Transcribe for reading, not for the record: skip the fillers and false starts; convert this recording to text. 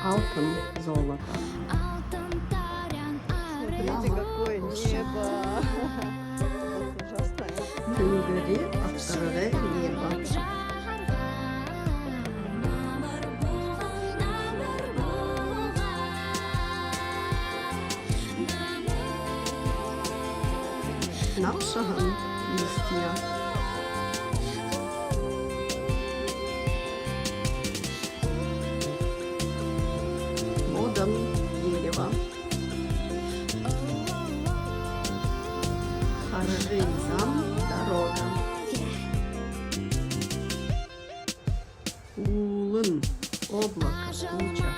Алтын, золото. Смотрите, какое небо. Вот ужасно. Күнгөри актыргы небо. Напшаган листья. Модан дерево. Харжинзам дорога. Улын облако, туча.